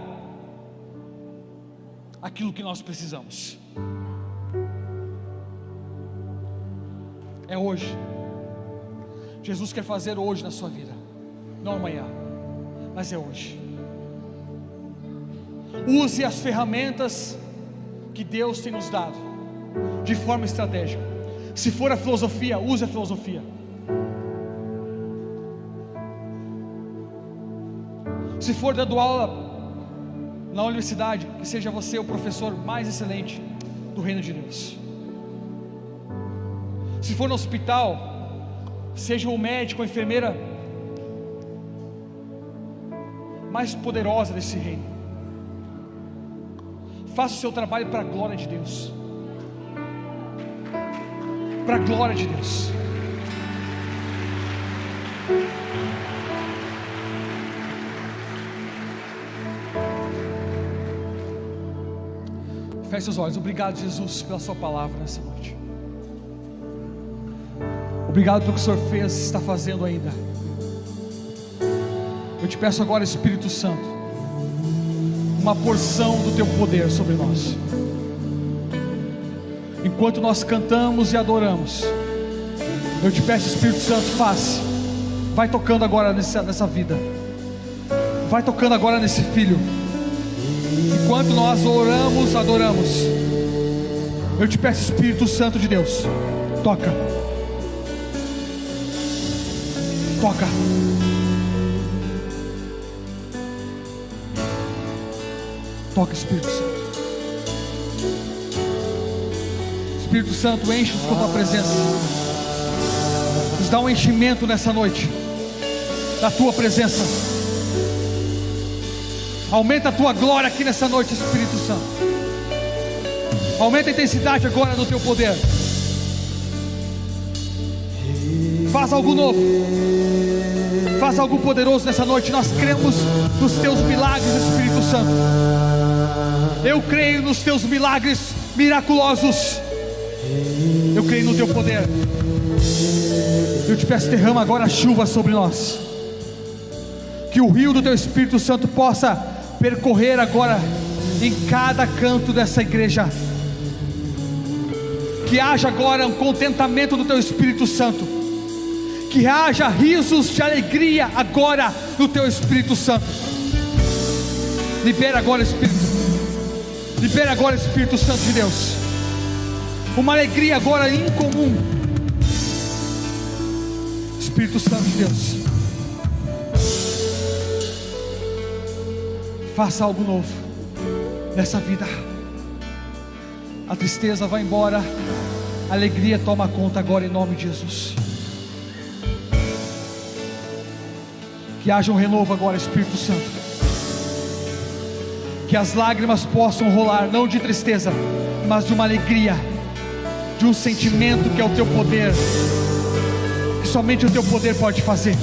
aquilo que nós precisamos. É hoje. Jesus quer fazer hoje na sua vida, não amanhã, mas é hoje. Use as ferramentas que Deus tem nos dado de forma estratégica. Se for a filosofia, use a filosofia. Se for dando aula na universidade, que seja você o professor mais excelente do reino de Deus. Se for no hospital, seja o médico, a enfermeira mais poderosa desse reino. Faça o seu trabalho para a glória de Deus. Para a glória de Deus. Feche seus olhos. Obrigado, Jesus, pela sua palavra nessa noite. Obrigado pelo que o Senhor fez e está fazendo ainda. Eu te peço agora, Espírito Santo, uma porção do teu poder sobre nós. Enquanto nós cantamos e adoramos, eu te peço, Espírito Santo, vai tocando agora nessa vida, vai tocando agora nesse filho. Enquanto nós oramos, adoramos, eu te peço, Espírito Santo de Deus, toca. Toca. Toca, Espírito Santo. Espírito Santo, enche-nos com a tua presença. Nos dá um enchimento nessa noite da tua presença. Aumenta a tua glória aqui nessa noite, Espírito Santo. Aumenta a intensidade agora do teu poder. Faz algo novo. Faz algo poderoso nessa noite. Nós cremos nos teus milagres, Espírito Santo. Eu creio nos teus milagres miraculosos. Eu creio no teu poder. Eu te peço, derrama agora a chuva sobre nós. Que o rio do teu Espírito Santo possa percorrer agora em cada canto dessa igreja. Que haja agora um contentamento do Teu Espírito Santo. Que haja risos de alegria agora no Teu Espírito Santo. Libera agora, Espírito. Libera agora, Espírito Santo de Deus. Uma alegria agora incomum. Espírito Santo de Deus, faça algo novo nessa vida. A tristeza vai embora, a alegria toma conta agora em nome de Jesus. Que haja um renovo agora, Espírito Santo. Que as lágrimas possam rolar, não de tristeza, mas de uma alegria, de um sentimento que é o Teu poder, que somente o Teu poder pode fazer.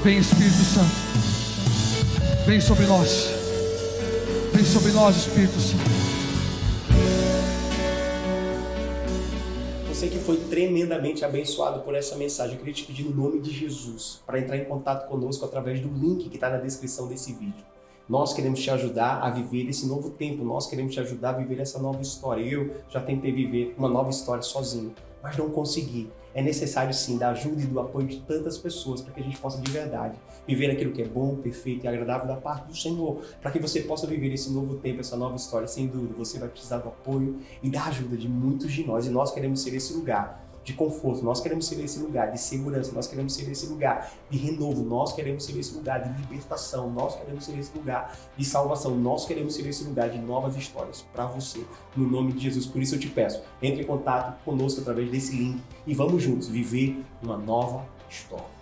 Vem, Espírito Santo, vem sobre nós. Vem sobre nós, Espírito Santo. Você que foi tremendamente abençoado por essa mensagem, eu queria te pedir no nome de Jesus para entrar em contato conosco através do link que está na descrição desse vídeo. Nós queremos te ajudar a viver esse novo tempo, nós queremos te ajudar a viver essa nova história. Eu já tentei viver uma nova história sozinho, mas não consegui. É necessário sim da ajuda e do apoio de tantas pessoas para que a gente possa de verdade viver aquilo que é bom, perfeito e agradável da parte do Senhor, para que você possa viver esse novo tempo, essa nova história. Sem dúvida, você vai precisar do apoio e da ajuda de muitos de nós, e nós queremos ser esse lugar de conforto, nós queremos ser esse lugar de segurança, nós queremos ser esse lugar de renovo, nós queremos ser esse lugar de libertação, nós queremos ser esse lugar de salvação, nós queremos ser esse lugar de novas histórias para você, no nome de Jesus. Por isso eu te peço, entre em contato conosco através desse link e vamos juntos viver uma nova história.